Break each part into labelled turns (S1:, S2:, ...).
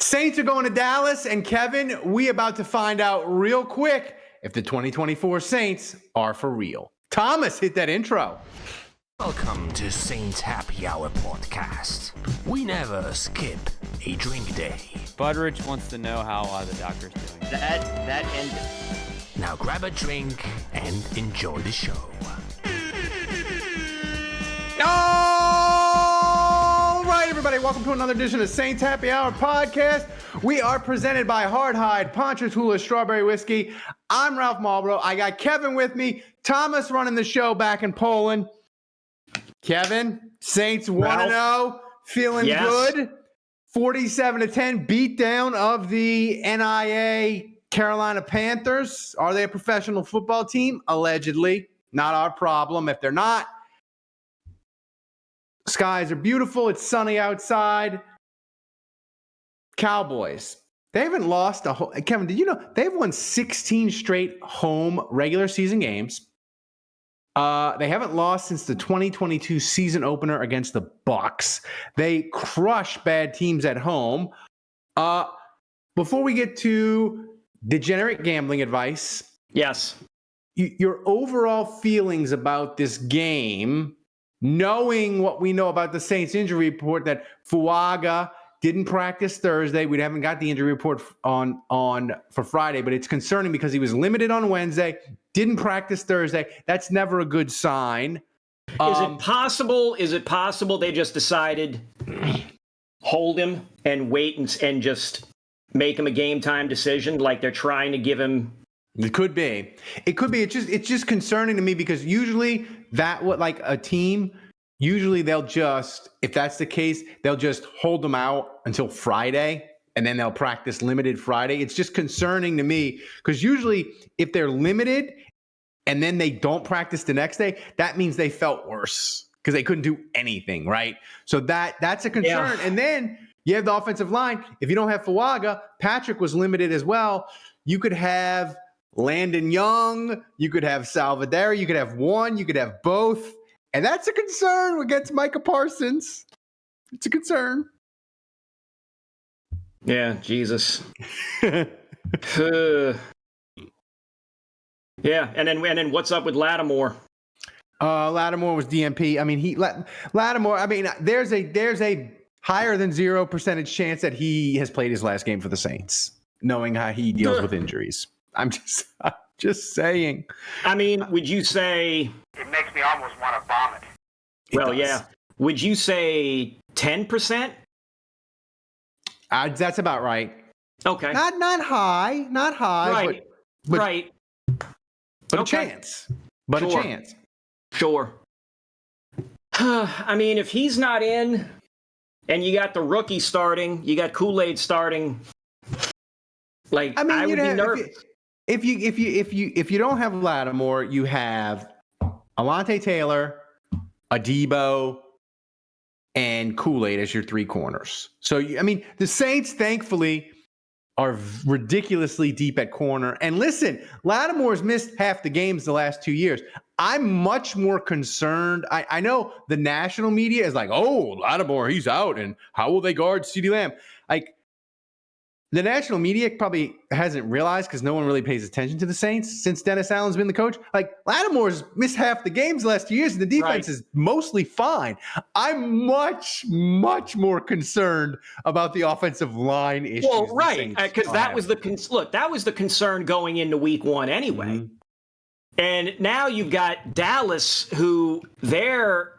S1: Saints are going to Dallas, and Kevin, we about to find out real quick if the 2024 Saints are for real. Thomas, hit that intro.
S2: Welcome to Saints Happy Hour podcast. We never skip a drink day.
S3: Budrich wants to know how the doctor's doing.
S4: That ended.
S2: Now grab a drink and enjoy the show.
S1: All right, everybody, welcome to another edition of Saints Happy Hour podcast. We are presented by Hard Hide, Ponchatoula Strawberry Whiskey. I'm Ralph Marlboro. I got Kevin with me. Thomas running the show back in Poland. Kevin, Saints 1-0, feeling good. 47-10 beatdown of the NIA Carolina Panthers. Are they a professional football team? Allegedly. Not our problem. If they're not, skies are beautiful. It's sunny outside. Cowboys. They haven't lost a whole. Kevin, did you know they've won 16 straight home regular season games? They haven't lost since the 2022 season opener against the Bucs. They crush bad teams at home. Before we get to degenerate gambling advice,
S4: yes,
S1: your overall feelings about this game, knowing what we know about the Saints injury report, that Fuaga didn't practice Thursday. We haven't got the injury report on for Friday, but it's concerning because he was limited on Wednesday, didn't practice Thursday. That's never a good sign.
S4: Is it possible they just decided hold him and wait and just make him a game time decision, like they're trying to give him?
S1: It could be. It's just concerning to me because usually like a team, usually they'll just, if that's the case, they'll just hold them out until Friday and then they'll practice limited Friday. It's just concerning to me because usually if they're limited and then they don't practice the next day, that means they felt worse because they couldn't do anything, right? So that's a concern. Yeah. And then you have the offensive line. If you don't have Fuaga, Patrick was limited as well. You could have Landon Young, you could have Salvador, you could have one, you could have both. And that's a concern against Micah Parsons. It's a concern.
S4: Yeah, Jesus. Yeah, and then what's up with Lattimore?
S1: Lattimore was DNP. I mean, Lattimore. I mean, there's a higher than 0% chance that he has played his last game for the Saints, knowing how he deals with injuries. I'm just saying.
S4: I mean, would you say
S5: it makes me almost want to vomit?
S4: Well, yeah. Would you say 10%?
S1: That's about right.
S4: Okay.
S1: Not high.
S4: Right. Right.
S1: But okay. A chance. But sure. A chance.
S4: Sure. I mean, if he's not in, and you got the rookie starting, you got Kool-Aid starting, like I would be nervous.
S1: If you don't have Lattimore, you have Alontae Taylor, Adebo, and Kool-Aid as your three corners. So, I mean, the Saints, thankfully, are ridiculously deep at corner. And listen, Lattimore's missed half the games the last 2 years. I'm much more concerned. I know the national media is like, oh, Lattimore, he's out, and how will they guard CeeDee Lamb? Like, the national media probably hasn't realized because no one really pays attention to the Saints since Dennis Allen's been the coach. Like, Lattimore's missed half the games the last 2 years, and the defense is mostly fine. I'm much, much more concerned about the offensive line issues.
S4: Well, right, because that was the concern going into week one anyway. Mm-hmm. And now you've got Dallas, who their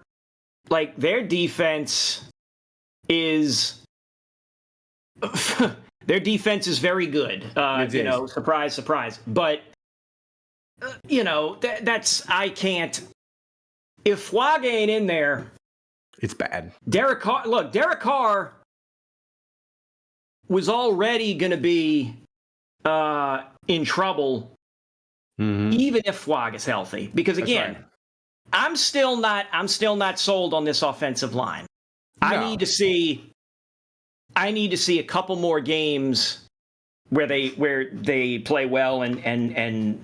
S4: defense is. Their defense is very good, surprise, surprise. But, I can't. If Fuaga ain't in there,
S1: it's bad.
S4: Derek Carr was already going to be in trouble, even if Fuaga's healthy. Because again, right. I'm still not sold on this offensive line. No. I need to see a couple more games where they play well and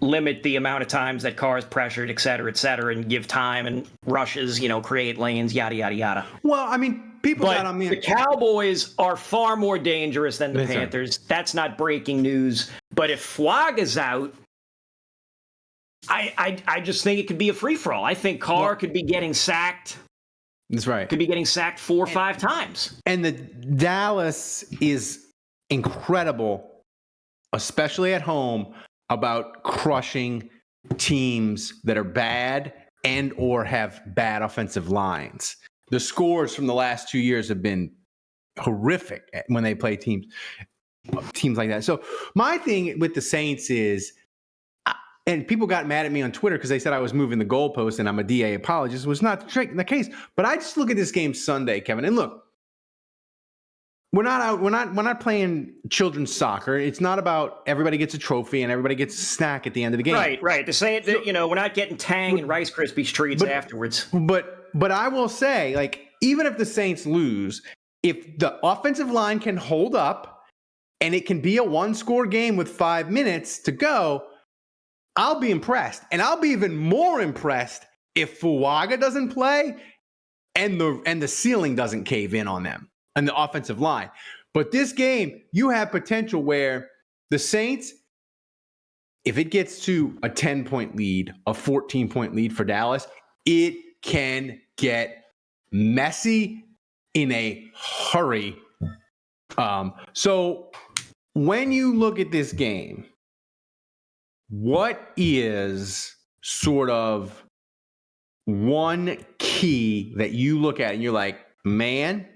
S4: limit the amount of times that Carr is pressured, et cetera, and give time and rushes, create lanes, yada, yada, yada.
S1: Well, I mean, people
S4: but
S1: got on me.
S4: The Cowboys are far more dangerous than the Panthers. That's not breaking news. But if Fuaga's out, I just think it could be a free-for-all. I think Carr could be getting sacked.
S1: That's right.
S4: Could be getting sacked 4 or 5 times.
S1: And the Dallas is incredible, especially at home, about crushing teams that are bad and or have bad offensive lines. The scores from the last 2 years have been horrific when they play teams like that. So my thing with the Saints is, and people got mad at me on Twitter because they said I was moving the goalpost and I'm a DA apologist. It was not the case. But I just look at this game Sunday, Kevin, and look, we're not playing children's soccer. It's not about everybody gets a trophy and everybody gets a snack at the end of the game.
S4: Right. To say it, we're not getting Tang and Rice Krispies treats afterwards.
S1: But I will say, like, even if the Saints lose, if the offensive line can hold up and it can be a one-score game with 5 minutes to go, I'll be impressed. And I'll be even more impressed if Fuaga doesn't play and the ceiling doesn't cave in on them and the offensive line. But this game, you have potential where the Saints, if it gets to a 10-point lead, a 14-point lead for Dallas, it can get messy in a hurry. So when you look at this game, what is sort of one key that you look at and you're like, man,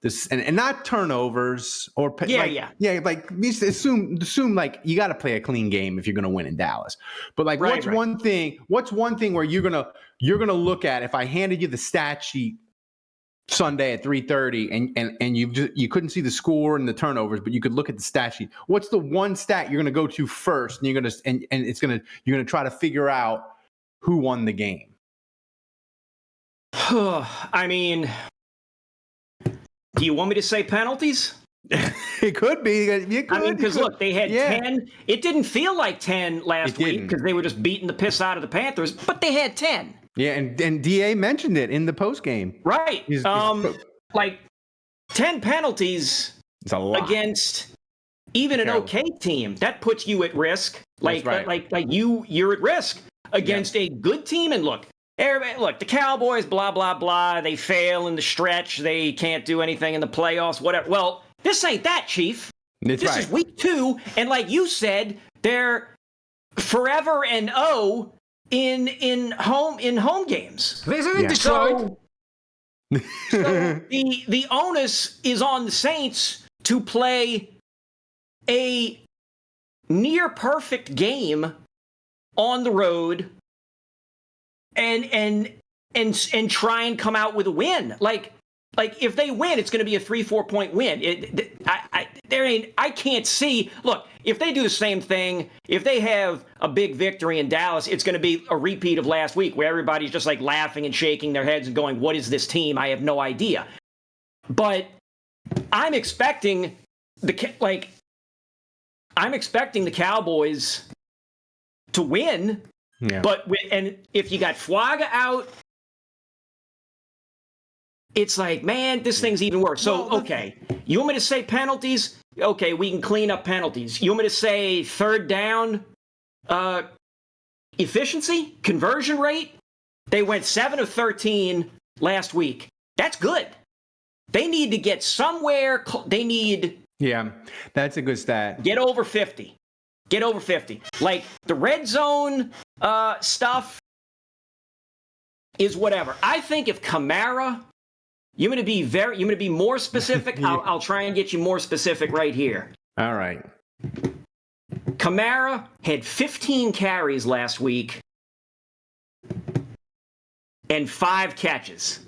S1: this and not turnovers or like assume like you got to play a clean game if you're going to win in Dallas. But like, what's one thing where you're gonna look at if I handed you the stat sheet Sunday at 3:30 and you couldn't see the score and the turnovers, but you could look at the stat sheet. What's the one stat you're going to go to first, and you're going to try to figure out who won the game?
S4: I mean, do you want me to say penalties?
S1: It could be.
S4: I mean, because look, they had 10. It didn't feel like 10 last week because they were just beating the piss out of the Panthers, but they had 10.
S1: Yeah, and DA mentioned it in the post game.
S4: Right. Like 10 penalties against even an okay team. That puts you at risk. Like you're at risk against a good team. And look, the Cowboys, blah, blah, blah. They fail in the stretch. They can't do anything in the playoffs, whatever. Well, this ain't that, Chief. This is week 2. And like you said, they're forever and in home games.
S2: This isn't Detroit.
S4: So the onus is on the Saints to play a near perfect game on the road and try and come out with a win. Like if they win, it's going to be a 3-4 point win. I can't see. Look, if they do the same thing, if they have a big victory in Dallas, it's going to be a repeat of last week where everybody's just like laughing and shaking their heads and going, "What is this team? I have no idea." But I'm expecting the Cowboys to win. Yeah. But if you got Fuaga out, it's like, man, this thing's even worse. So, okay, you want me to say penalties? Okay, we can clean up penalties. You want me to say third down efficiency, conversion rate? They went 7 of 13 last week. That's good. They need to get somewhere.
S1: Yeah, that's a good stat.
S4: Get over 50. Like the red zone stuff is whatever. I think if Kamara, you want to be more specific? I'll try and get you more specific right here.
S1: All right.
S4: Kamara had 15 carries last week and 5 catches.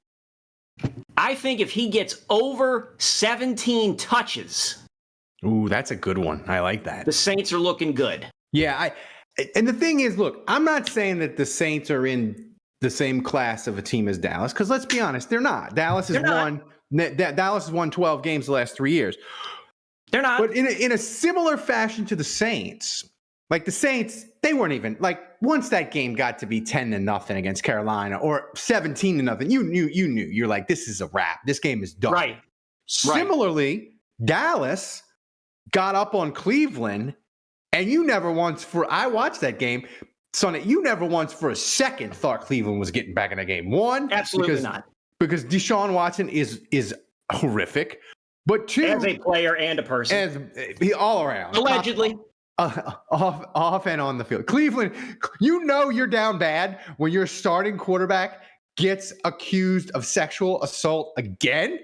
S4: I think if he gets over 17 touches.
S1: Ooh, that's a good one. I like that.
S4: The Saints are looking good.
S1: Yeah, and the thing is, look, I'm not saying that the Saints are in the same class of a team as Dallas, because let's be honest, they're not. Dallas has won 12 games the last 3 years.
S4: They're not.
S1: But in a similar fashion to the Saints, Like the Saints, they weren't even like once that game got to be 10-0 against Carolina or 17-0, you knew you're like, this is a wrap. This game is done.
S4: Right.
S1: Similarly, Dallas got up on Cleveland, and you never once I watched that game, Sonny, you never once for a second thought Cleveland was getting back in the game. One,
S4: Absolutely not.
S1: Because Deshaun Watson is horrific, but two,
S4: as a player and a person,
S1: all around,
S4: allegedly.
S1: Off and on the field. Cleveland, you're down bad when your starting quarterback gets accused of sexual assault again,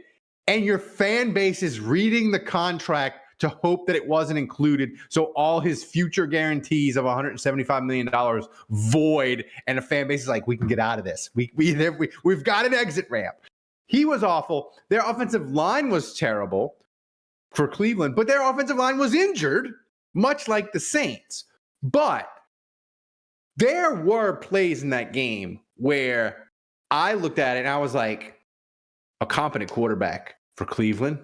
S1: and your fan base is reading the contract to hope that it wasn't included, so all his future guarantees of $175 million void, and the fan base is like, we can get out of this. We've got an exit ramp. He was awful. Their offensive line was terrible for Cleveland, but their offensive line was injured, much like the Saints. But there were plays in that game where I looked at it and I was like, a competent quarterback for Cleveland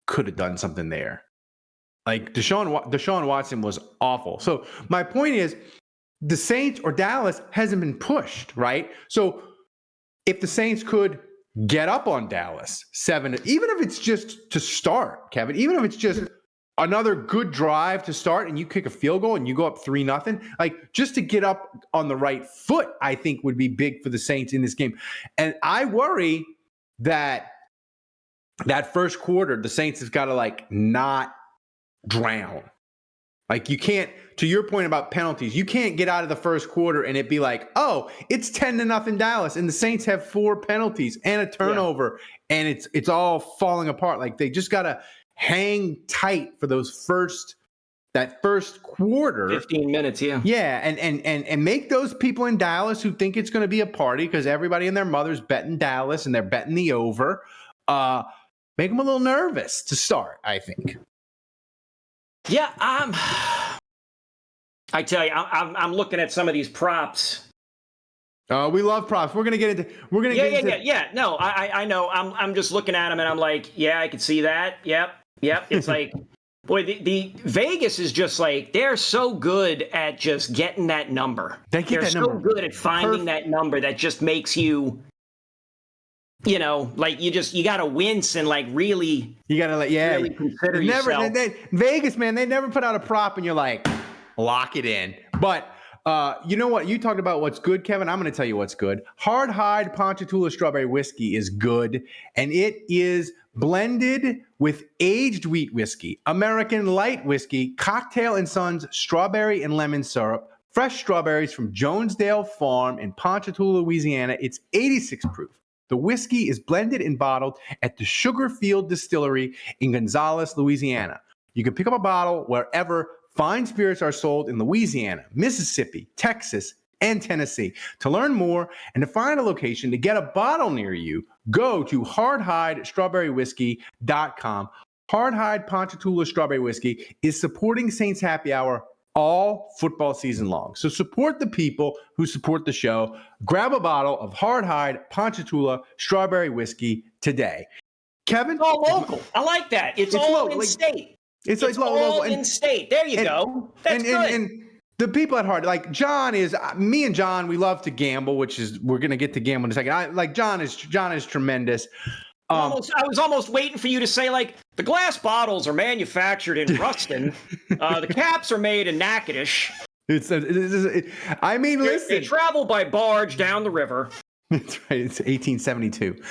S1: could have done something there. Like Deshaun Watson was awful. So my point is, the Saints or Dallas hasn't been pushed, right? So if the Saints could get up on Dallas 7, even if it's just to start, Kevin, even if it's just another good drive to start and you kick a field goal and you go up 3-0, like just to get up on the right foot, I think would be big for the Saints in this game. And I worry that first quarter, the Saints have got to like not drown. Like you can't, to your point about penalties, you can't get out of the first quarter and it be like, oh, it's 10-0 Dallas and the Saints have 4 penalties and a turnover and it's all falling apart. Like they just got to hang tight for that first quarter.
S4: 15 minutes, yeah.
S1: Yeah, and make those people in Dallas who think it's going to be a party because everybody and their mother's betting Dallas and they're betting the over, make them a little nervous to start, I think.
S4: Yeah, I tell you, I'm looking at some of these props.
S1: We love props. We're gonna get into.
S4: Yeah. No, I know. I'm just looking at them and I'm like, yeah, I can see that. Yep. It's like, boy, the Vegas is just like they're so good at just getting that number. They're so good at finding that number that just makes you. Like you got to wince and like really,
S1: you got to really
S4: consider yourself.
S1: Vegas, man, they never put out a prop and you're like, lock it in. But you know what? You talked about what's good, Kevin. I'm going to tell you what's good. Hard Hide Ponchatoula Strawberry Whiskey is good, and it is blended with aged wheat whiskey, American light whiskey, Cocktail & Sons strawberry and lemon syrup, fresh strawberries from Jonesdale Farm in Ponchatoula, Louisiana. It's 86 proof. The whiskey is blended and bottled at the Sugarfield Distillery in Gonzales, Louisiana. You can pick up a bottle wherever fine spirits are sold in Louisiana, Mississippi, Texas, and Tennessee. To learn more and to find a location to get a bottle near you, go to hardhidestrawberrywhiskey.com. Hard Hide Ponchatoula Strawberry Whiskey is supporting Saints Happy Hour all football season long. So support the people who support the show. Grab a bottle of Hard Hide Ponchatoula Strawberry Whiskey today. Kevin?
S4: It's all local. I like that. It's all local. In state.
S1: It's
S4: all local. In state. There you go. That's good.
S1: And the people at Hard, like John me and John, we love to gamble, which is, we're going to get to gamble in a second. John is tremendous.
S4: I was almost waiting for you to say, like, the glass bottles are manufactured in Ruston. The caps are made in Natchitoches.
S1: Listen.
S4: They travel by barge down the river.
S1: That's right. It's 1872.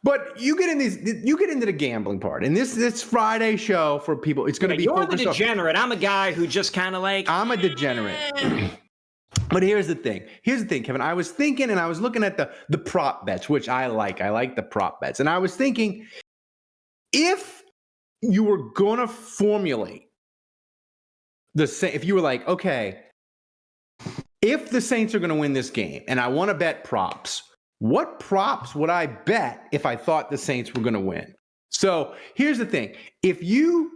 S1: But you get into the gambling part, and this Friday show for people, it's going to be.
S4: You're the degenerate. I'm a guy who just kind of like.
S1: I'm a degenerate. But here's the thing, Kevin. I was thinking, and I was looking at the prop bets, which I like. I like the prop bets, and I was thinking, if you were gonna formulate if you were like, okay, if the Saints are gonna win this game, and I want to bet props, what props would I bet if I thought the Saints were gonna win? So here's the thing: if you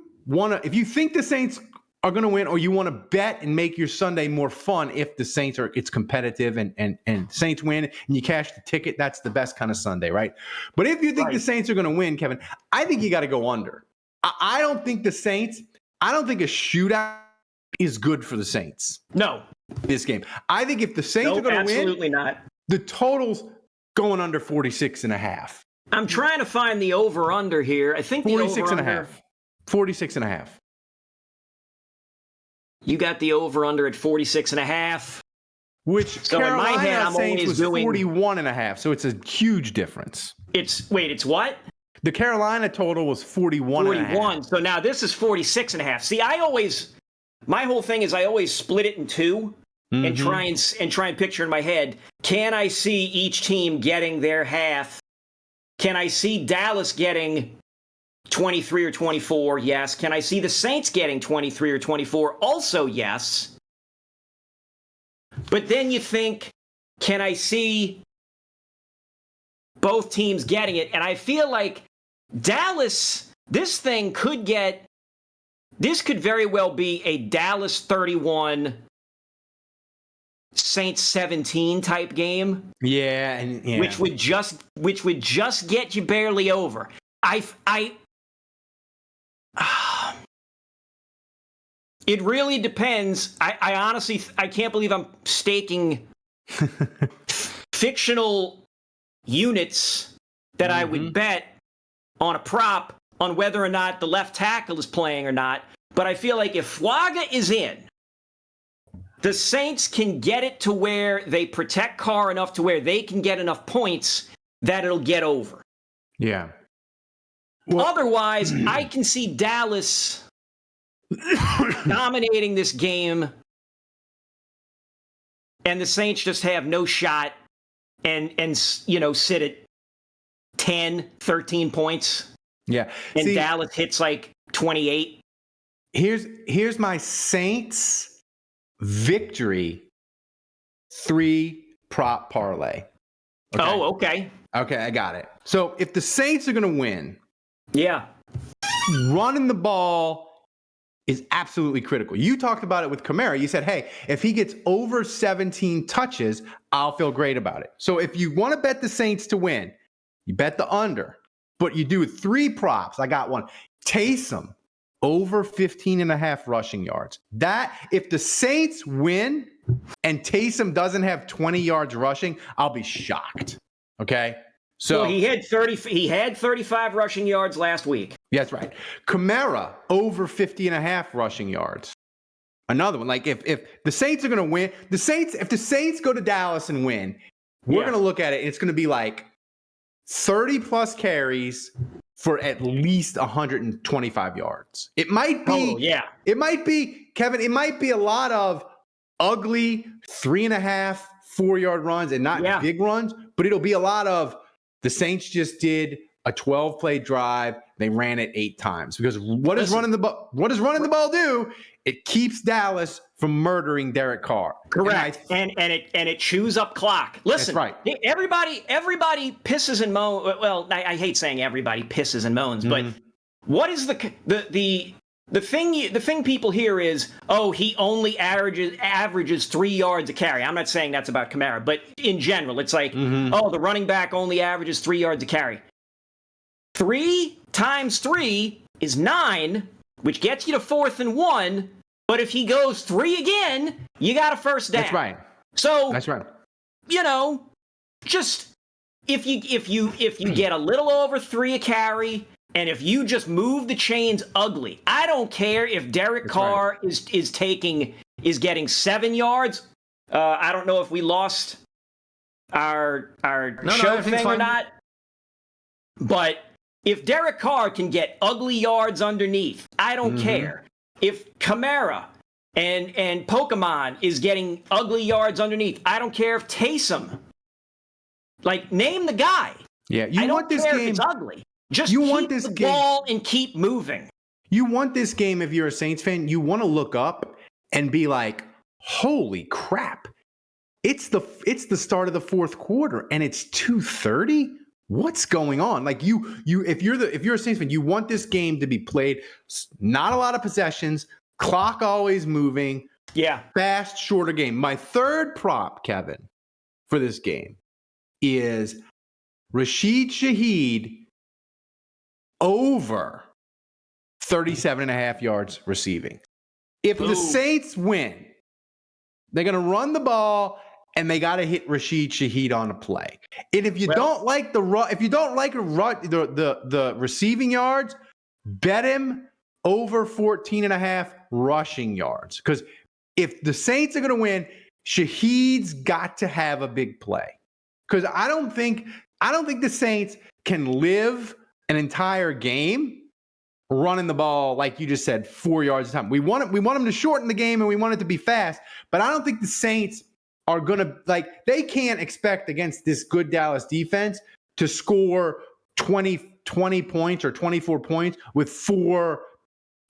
S1: think the Saints are going to win, or you want to bet and make your Sunday more fun if the Saints it's competitive and Saints win and you cash the ticket, that's the best kind of Sunday, right? But if you think the Saints are going to win, Kevin, I think you got to go under. I don't think a shootout is good for the Saints
S4: No.
S1: this game. I think if the Saints are
S4: Nope,
S1: going to win,
S4: absolutely not.
S1: the total's going under 46.5.
S4: I'm trying to find the over-under here. I think the
S1: 46.5. 46.5.
S4: You got the over-under at 46.5.
S1: Which
S4: So in my
S1: Carolina
S4: head, I'm
S1: Saints
S4: always
S1: was
S4: doing
S1: 41.5. So it's a huge difference.
S4: It's what?
S1: The Carolina total was 41.
S4: So now this is 46.5. See, my whole thing is I always split it in two and try and picture in my head, can I see each team getting their half? Can I see Dallas getting 23 or 24? Yes. Can I see the Saints getting 23 or 24? Also, yes. But then you think, can I see both teams getting it? And I feel like Dallas, this could very well be a Dallas 31, Saints 17 type game.
S1: Yeah,
S4: Which would just get you barely over. It really depends. I honestly, I can't believe I'm staking fictional units that I would bet on a prop on whether or not the left tackle is playing or not. But I feel like if Flaga is in, the Saints can get it to where they protect Carr enough to where they can get enough points that it'll get over.
S1: Yeah.
S4: Well, otherwise, I can see Dallas dominating this game and the Saints just have no shot and sit at 10, 13 points.
S1: Yeah.
S4: And Dallas hits like 28.
S1: Here's my Saints victory 3 prop parlay.
S4: Okay. Oh, okay.
S1: Okay, I got it. So if the Saints are going to win,
S4: yeah,
S1: running the ball is absolutely critical. You talked about it with Kamara. You said, hey, if he gets over 17 touches, I'll feel great about it. So if you want to bet the Saints to win, you bet the under, but you do 3 props. I got one. Taysom over 15.5 rushing yards. That, if the Saints win and Taysom doesn't have 20 yards rushing, I'll be shocked. Okay? So
S4: well, he had 35 rushing yards last week.
S1: Yeah, that's right. Kamara over 50.5 rushing yards. Another one. Like if the Saints are going to win, if the Saints go to Dallas and win, we're going to look at it and it's going to be like 30 plus carries for at least 125 yards. It might be, It might be, Kevin, it might be a lot of ugly 3.5, 4 yard runs and not big runs, but it'll be a lot of the Saints just did a 12-play drive. They ran it 8 times because what does running the ball do? It keeps Dallas from murdering Derek Carr.
S4: Correct. And it chews up clock. Listen,
S1: that's right.
S4: Everybody pisses and moans. Well, I hate saying everybody pisses and moans, but what is the thing people hear is, oh, he only averages 3 yards a carry. I'm not saying that's about Kamara, but in general, it's like, oh, the running back only averages 3 yards a carry. 3 times 3 is 9, which gets you to 4th and 1. But if he goes 3 again, you got a first down.
S1: That's right.
S4: So
S1: that's right.
S4: Just if you get a little over 3 a carry, and if you just move the chains ugly, I don't care if Derek Carr is getting 7 yards. I don't know if we lost our show thing or not, but if Derek Carr can get ugly yards underneath, I don't care. If Kamara and Pokemon is getting ugly yards underneath, I don't care if Taysom. Like, name the guy.
S1: Yeah,
S4: I don't care if it's ugly. Just keep the ball and keep moving.
S1: You want this game, if you're a Saints fan, you want to look up and be like, holy crap. It's the start of the 4th quarter and it's 2:30. What's going on? Like if you're a Saints fan, you want this game to be played, not a lot of possessions, clock always moving.
S4: Yeah.
S1: Fast, shorter game. My third prop, Kevin, for this game is Rashid Shaheed over 37.5 yards receiving. If the Saints win, they're going to run the ball and they got to hit Rashid Shaheed on a play. And if you don't like the receiving yards, bet him over 14.5 rushing yards. Because if the Saints are going to win, Shaheed's got to have a big play. Because I don't think the Saints can live an entire game running the ball, like you just said, 4 yards a time. We want them to shorten the game and we want it to be fast, but I don't think the Saints are going to, they can't expect against this good Dallas defense to score 20 points or 24 points with 4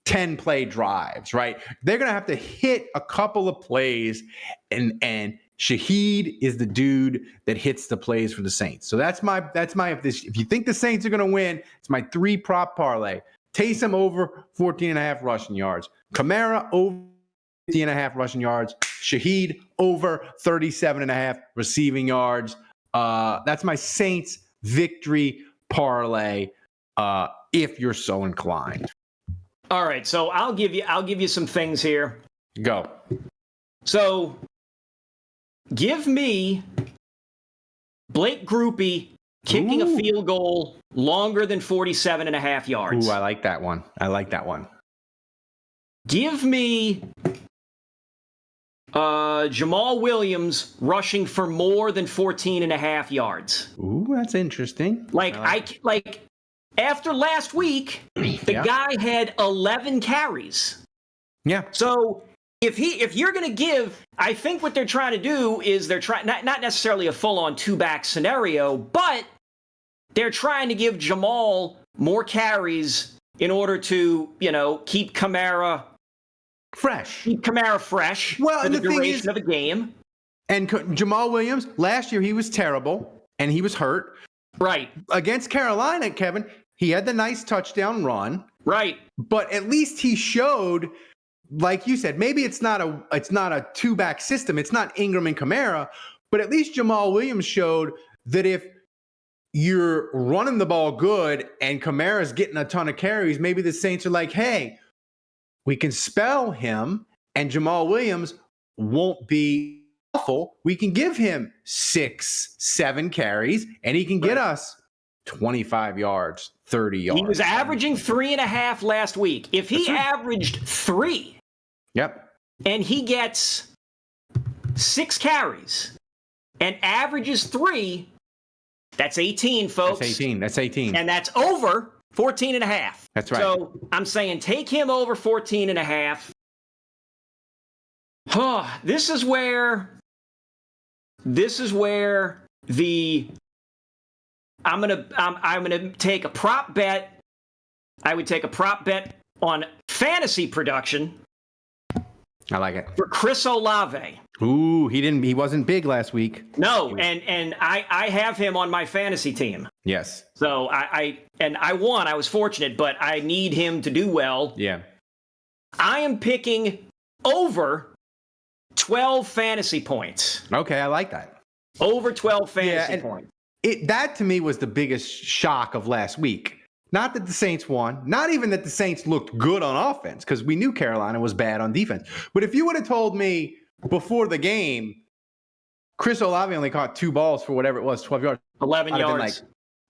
S1: 10-play drives, right? They're going to have to hit a couple of plays, and Shaheed is the dude that hits the plays for the Saints. So that's my if you think the Saints are going to win, it's my 3 prop parlay. Taysom over 14.5 rushing yards. Kamara over 50.5 rushing yards. Shaheed over 37.5 receiving yards. That's my Saints victory parlay, if you're so inclined.
S4: All right, so I'll give you some things here.
S1: Go.
S4: So give me Blake Groupie kicking a field goal longer than 47.5 yards.
S1: Ooh, I like that one.
S4: Give me Jamal Williams rushing for more than 14.5 yards.
S1: Ooh, that's interesting.
S4: After last week, the guy had 11 carries.
S1: Yeah.
S4: So if you're going to give, I think what they're trying to do is they're trying not necessarily a full-on 2-back scenario, but they're trying to give Jamal more carries in order to, keep Kamara fresh. For the duration of the game.
S1: And Jamal Williams, last year he was terrible and he was hurt.
S4: Right. Against
S1: Carolina, Kevin, he had the nice touchdown run.
S4: Right.
S1: But at least he showed, like you said, maybe it's not a 2-back system. It's not Ingram and Kamara, but at least Jamal Williams showed that if you're running the ball good and Kamara's getting a ton of carries, maybe the Saints are like, hey, we can spell him and Jamal Williams won't be awful. We can give him 6-7 carries and he can get us 25 yards, 30 yards.
S4: He was averaging 3.5 last week. If he averaged 3, and he gets 6 carries and averages 3, that's 18, folks.
S1: That's 18.
S4: And that's over 14.5.
S1: That's right.
S4: So I'm saying take him over 14.5. This is where I'm gonna take a prop bet. I would take a prop bet on fantasy production.
S1: I like it.
S4: For Chris Olave.
S1: Ooh, he wasn't big last week.
S4: No, and I have him on my fantasy team.
S1: Yes.
S4: So I won. I was fortunate, but I need him to do well.
S1: Yeah.
S4: I am picking over 12 fantasy points.
S1: Okay, I like that.
S4: Over 12 fantasy points.
S1: That to me was the biggest shock of last week. Not that the Saints won, not even that the Saints looked good on offense, because we knew Carolina was bad on defense. But if you would have told me before the game, Chris Olave only caught 2 balls for whatever it was, 12 yards.
S4: 11 yards.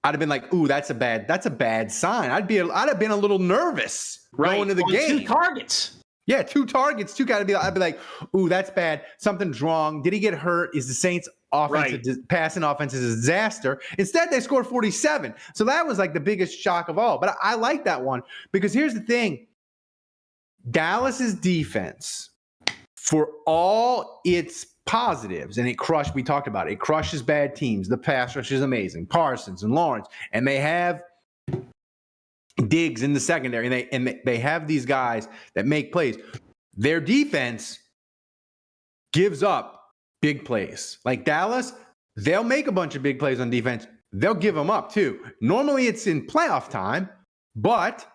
S1: I'd have been like, ooh, that's a bad sign. I'd have been a little nervous going to the game.
S4: 2 targets.
S1: Yeah, 2 targets. I'd be like, ooh, that's bad. Something's wrong. Did he get hurt? Is the Saints passing offense is a disaster? Instead, they scored 47. So that was like the biggest shock of all. But I like that one because here's the thing. Dallas's defense, for all its positives, and we talked about it, it crushes bad teams. The pass rush is amazing. Parsons and Lawrence. And they have Diggs in the secondary, and they have these guys that make plays. Their defense gives up big plays. Like Dallas, they'll make a bunch of big plays on defense. They'll give them up too. Normally it's in playoff time, but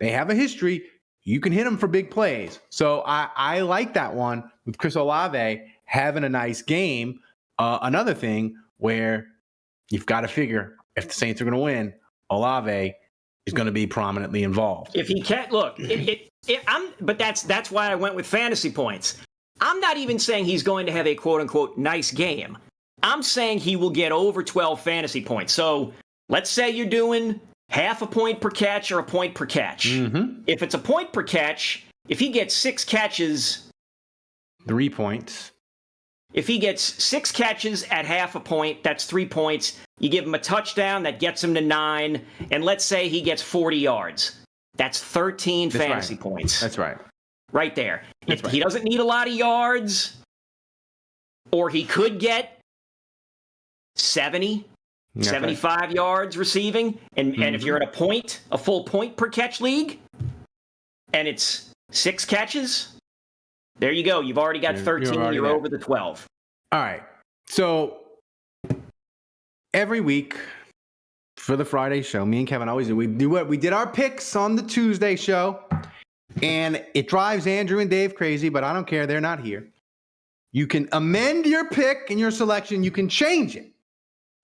S1: they have a history. You can hit them for big plays. So I like that one with Chris Olave having a nice game. Another thing where you've got to figure if the Saints are going to win, Olave is going to be prominently involved.
S4: If he can't look, but that's why I went with fantasy points. I'm not even saying he's going to have a quote unquote nice game. I'm saying he will get over 12 fantasy points. So let's say you're doing half a point per catch or a point per catch.
S1: Mm-hmm.
S4: If it's a point per catch, if he gets 6 catches,
S1: 3 points.
S4: If he gets 6 catches at half a point, that's 3 points. You give him a touchdown, that gets him to 9. And let's say he gets 40 yards. That's 13 fantasy points.
S1: That's right.
S4: Right there. If he doesn't need a lot of yards, or he could get 70, 75 yards receiving, and if you're in a full point per catch league, and it's 6 catches, there you go. You've already got 13. You're over the 12.
S1: All right. So every week for the Friday show, me and Kevin always do. We did our picks on the Tuesday show, and it drives Andrew and Dave crazy, but I don't care. They're not here. You can amend your pick and your selection. You can change it.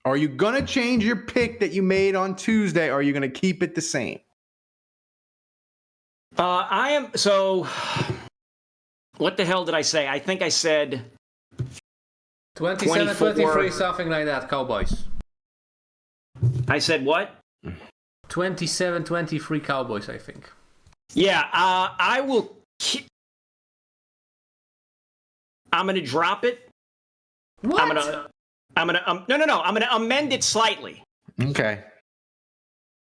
S1: Are you going to change your pick that you made on Tuesday, or are you going to keep it the same?
S4: I am. So what the hell did I say? I think I said
S6: 27, 23, something like that, Cowboys.
S4: I said what?
S6: 27, 23 Cowboys, I think.
S4: Yeah, I will. I'm going to drop it.
S6: What?
S4: No. I'm going to amend it slightly.
S1: Okay.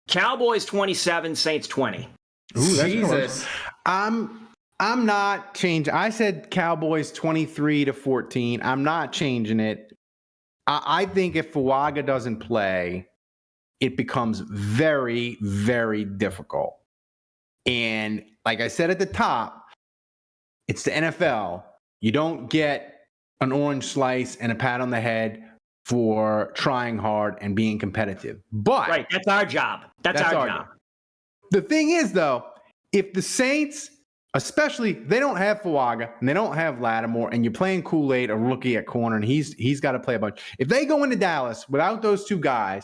S4: Cowboys 27, Saints 20.
S1: Ooh, that's
S6: Jesus.
S1: I'm not changing. I said Cowboys 23-14. I'm not changing it. I think if Fuaga doesn't play, it becomes very, very difficult. And like I said at the top, it's the NFL. You don't get an orange slice and a pat on the head for trying hard and being competitive. But
S4: right, that's our job. That's our job.
S1: The thing is, though, if the Saints, especially, they don't have Fuaga and they don't have Lattimore, and you're playing Kool-Aid, a rookie at corner, and he's got to play a bunch. If they go into Dallas without those two guys,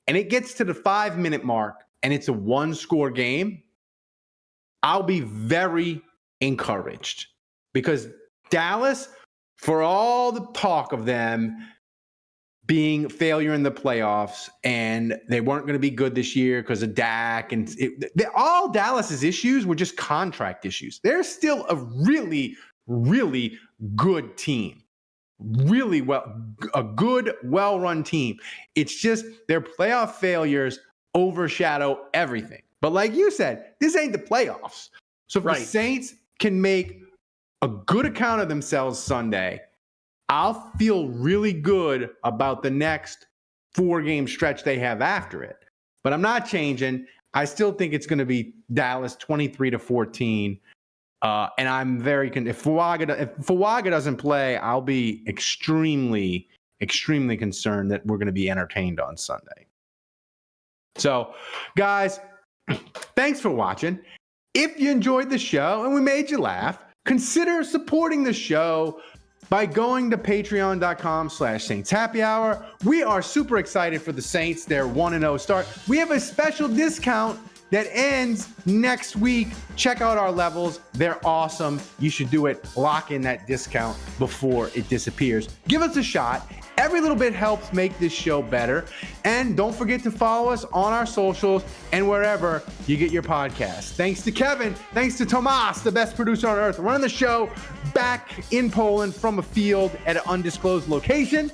S1: and it gets to the 5-minute mark, and it's a 1-score game, I'll be very encouraged, because Dallas, for all the talk of them being failure in the playoffs, and they weren't going to be good this year because of Dak, and all Dallas's issues were just contract issues. They're still a really, really good team. Really a good, well-run team. It's just their playoff failures overshadow everything. But like you said, this ain't the playoffs. So if the Saints can make a good account of themselves Sunday, I'll feel really good about the next 4-game stretch they have after it. But I'm not changing. I still think it's going to be Dallas 23-14. And I'm very if Fuaga doesn't play, I'll be extremely, extremely concerned that we're going to be entertained on Sunday. So, guys, thanks for watching. If you enjoyed the show and we made you laugh, consider supporting the show by going to patreon.com/Saints Happy Hour. We are super excited for the Saints, their 1-0 start. We have a special discount that ends next week. Check out our levels. They're awesome. You should do it. Lock in that discount before it disappears. Give us a shot. Every little bit helps make this show better. And don't forget to follow us on our socials and wherever you get your podcasts. Thanks to Kevin. Thanks to Tomas, the best producer on earth, running the show back in Poland from a field at an undisclosed location.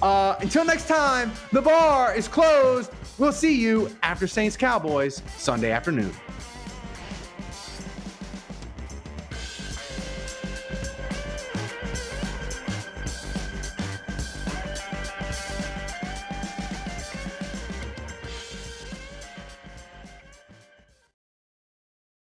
S1: Until next time, the bar is closed. We'll see you after Saints Cowboys Sunday afternoon.